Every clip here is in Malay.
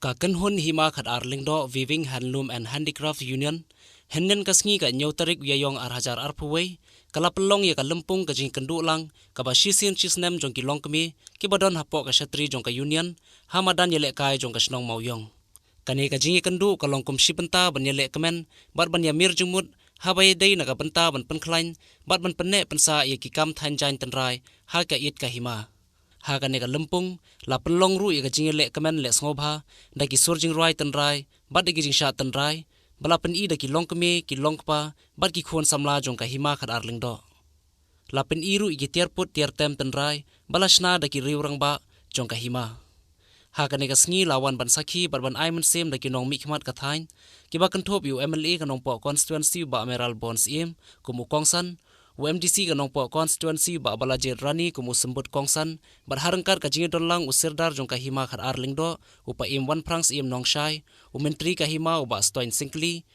Ka Kanhun Hima Khat Arlingdo Weaving Handloom and Handicraft Union Henden kasngi ka nyotarik yayong arhajar arpuway kalapelong ya ka lempung ka jing kendu lang ka basisin chisnem jong ki long kemi ki badon hapo ka shatri jong ka union hamadan yele kai jong ka snong mauyong kani ka jing kendu ka long kum shipenta ban yele kemen bat ban ya mir jungmut habai dei na ka benta ban penklain bat ban penne pensa ya ki kam than jain tenrai ha ka it ka hima ha ka ne ka lempung la pelong ru ya ka jing yele kemen le ngobha da ki surjing rai tenrai bat de ki jing sha tenrai bala pen i da ki long keme ki long pa bat ki khon samla jong ka hima khat arlingdo la pen i ru i ki tiar put tiar tem tenrai bala shna da ki riurang ba jong ka hima ha ka ne ka sngi lawan ban sakhi bat ban ai man sem da ki nong mi khmat ka thain ki ba kan thop yu MLA ka nong po constituency ba Meral Bonds im kumu kongsan UMDC ka nong po constituency ba balaje rani kumu sembut kongsan bat harangkar ka jingi donlang usirdar jong ka hima khat arlingdo upa im wan prangs im nong shai menteri ka hima uba stoin singkli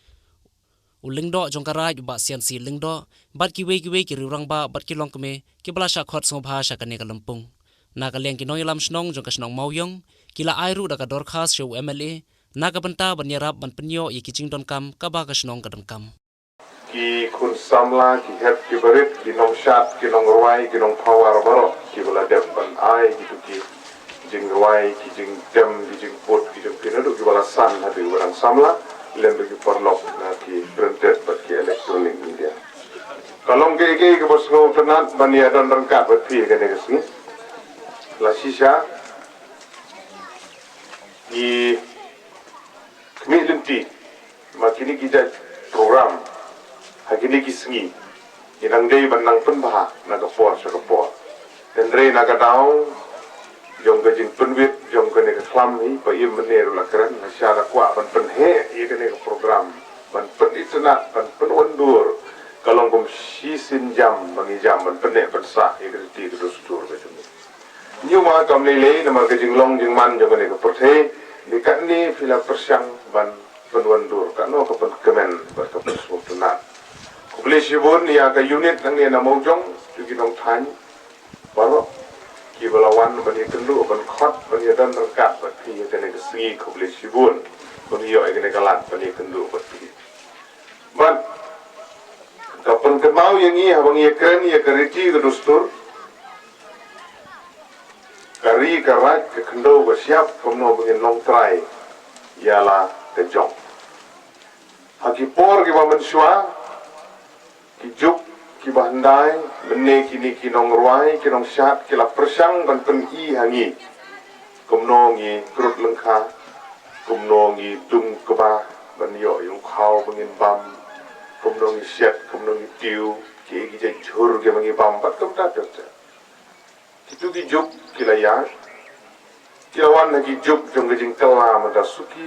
ulingdo jong ka raj uba sian si lingdo bat ki we ki riurang ba bat ki long keme ki bala sha khot songbha sha ka ne ka lampung na ka leng ki noy lam snong jong ka snong mauyong kila airu da ka dorkhas show MLA na ka benta ban yarap ban penyo i ki jing don kam ka ba ka snong ka don kam ki kun samla ki het ki berit ki nong shat ki nong ruai ki nong power baro ki bala dep ban ai gitu ki jing ruai ki jing dem ki jing pot ki jing pinadu ki bala san hadu barang samla lembe ki porlok na ki printed bat ki electronic media kalong ke bos ngo tenat ban ya don rangkat bat pi ka ne kesni la shisha ki kmi linti makini ki jat program hakini kisngi inang dei banang penbah naga por sa kaporendre naga daw jong ka jing penwit jong ka ne ka klam hi pa im mener la kran na sha da kwa ban penhe i ka ne ka program ban pen itna ban pen wandur kalong kum si sin jam bangi jam ban penne ban sa i ka ti ka dustur ka jung nyu ma kam lele na ma ka jing long jing man jong ka ne ka porthe ni kan ni fila persyang ban pen wandur ka no ka pen kemen ba ka pen sultanat Kublesibun ya ka unit nang ni na mojong tu ki nong than baro ki balawan ban kendu ban khot ban dan rangkat ban pi ka ne sgi kublesibun kun yo ai ne kalat ban kendu ban pi ban kapan kemau yang i habang ye kren ye kariti ka dustur kari karat ka kendo ka siap komno bangin long trai yala ka jong hakipor ki ba mensua ki juk ki bahandai benne kini ki nong ruai ki nong shat ki la persang ban pen i hangi kumno ngi krut lengkha kumno ngi tung keba ban yo yung khau bangin bam kumno ngi shet kumno ngi tiu ki je chur ke bangi bam bat tum ta tum ta kitu ki juk ki la ya ki lawan ki juk jong jing kala ma da suki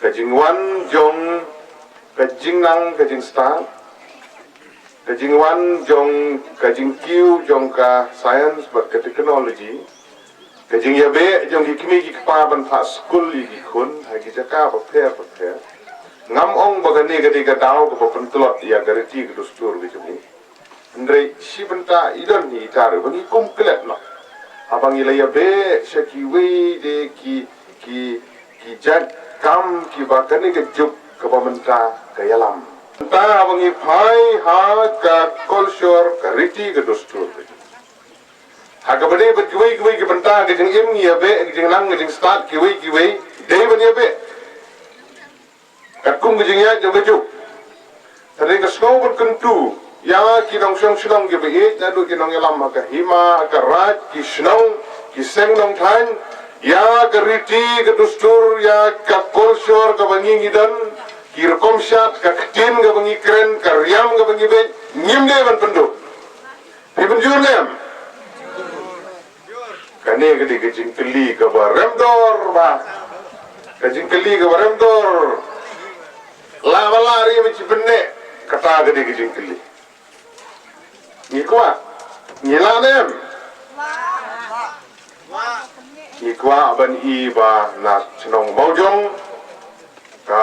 ka jing wan jong kajing nang kajing star kajing wan jong kajing kiu jong ka science but ka technology kajing yabe jong ki kimi ki pa ban pha school yi ki khun ha ki jaka ba phe ngam ong ba gani ga diga daw ko pan tlot ya ga ti ga dustur bi jumi ndrei shibanta idon ni tar ba ni komplet no abang ila yabe shaki we de ki jan kam ki ba gani ga juk kabamenta kayalam ta abangi phai ha ka culture ka riti ka dustur ha ka bade ba kiwi ki banta ka jing im ngi be jing lang jing start kiwi dei ban be ka kum jing ya jong ju tare ka snow ban kuntu ya ki dong shong ge be na du ki nong yalam ka hima ka raj ki snow ki seng nong than ya ka riti ka dustur ya ka culture ka bangi ngidan kirkom shat ka ktin ga bangi kren ka riam ga bangi be nyimde ban pendu ibn jurnem kane ga di gajing keli ga baremdor ba gajing keli ga baremdor la balari mi cibenne kata ga di gajing keli ni kwa ni la nem ni kwa ban i ba na chnong maujong ka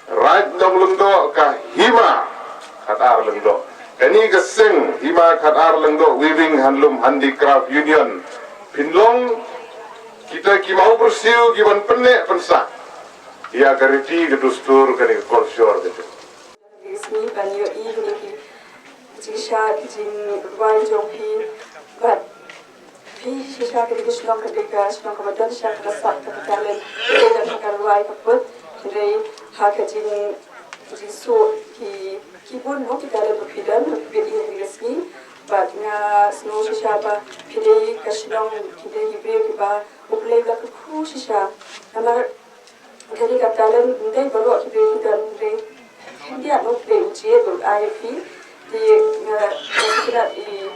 Raj dong lengdo ka hima khatar lengdo kani ka sing hima khatar lengdo weaving handloom handicraft union pinlong kita ki mau bersiu ki ban penne pensa ya gariti ke dustur ke konsor gitu ismi ban yo I ni jisha jin wai jong pi but pi shisha ke dishlong ke deka shlong ke badan sha ke sak ke talen ke ka wai ka put rei ha ke jin jisu ki bun no ki talen pidan bi I ismi but nga snow shisha ba pidei ka shlong pidei ibre ki ba uplei la ku shisha amar gari ka talen ndai baro ki be ki dan rei dia no be uji do IFP di kira I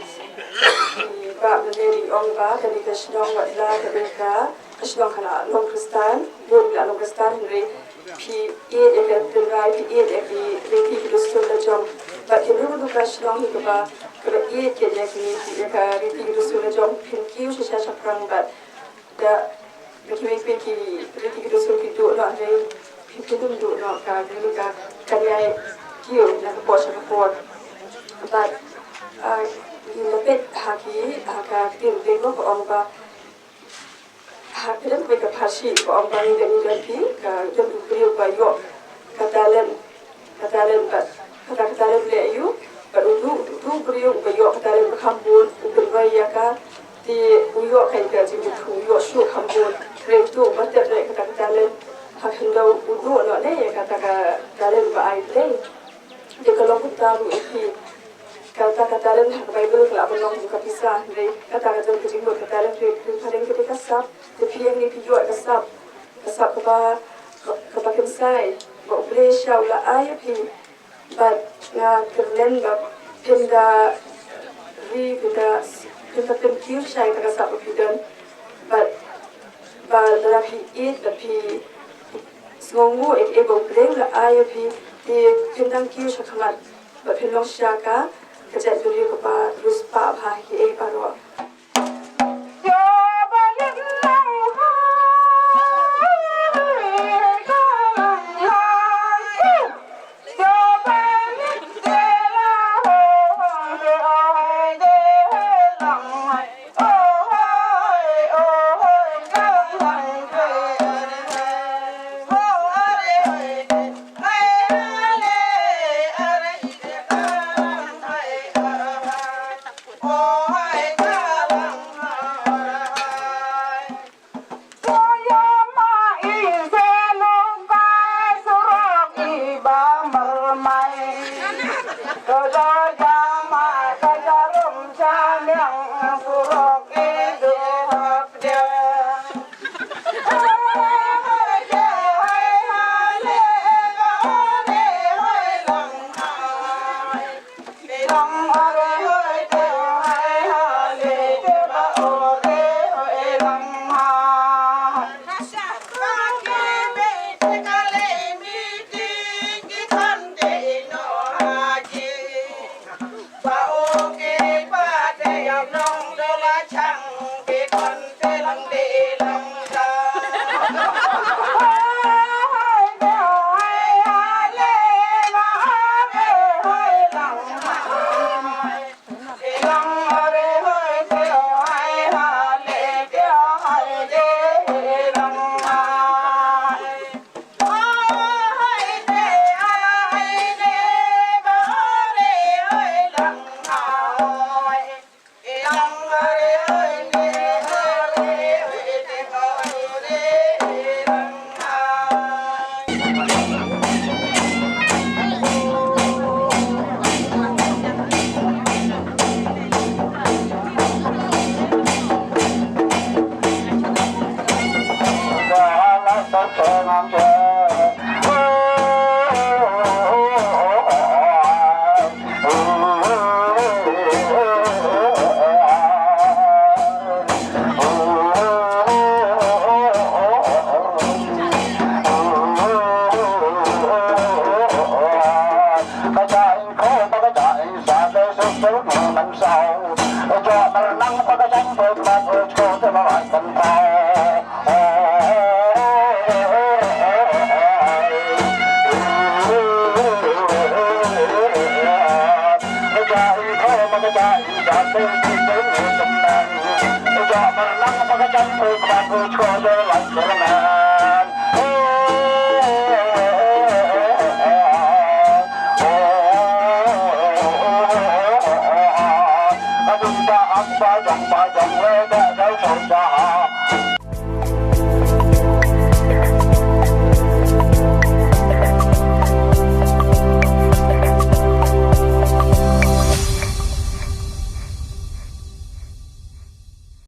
ba meneri ong ba kali ka shlong wa la ka be ka shlong kana long kristan do la long kristan rei pi e ka tengai pi e ki rei ki do sto la jom ba ke no do ka shlong ki ba ka e ke ya ki ka rei ki do sto la jom pin ki u sha sha prang ba da ki rei ki do sto ki do la rei people do not really got career you like a portion of work but in the bit haki haka tin big no on ba haki dan big pashi on ba ni dan pi ka dan brio ba yo katalan but katalan le you but du brio ba yo katalan ba kambun ubin ba ya ka di uyo kai ka ji tu yo shu kambun re tu ba te re katalan hakindo udu no le kata kalen ba ai le de kalau kita lu ipi kata kalen hak bible kalau abang long buka pisa le kata kalen kejimbo kalen kering kita kasap de piang ni pijo kasap kapa kemsai ba uble shaula ai pi but nga kelen ba pinda pinda pimkiu shai kasap pidan but ba la pi it the pi ngongu ebo breng la IFP di pindang kiu shakamat ba pindong shaka kajat duri ko ba ruspa ba hi e paro dan ku kuat ku coba lancar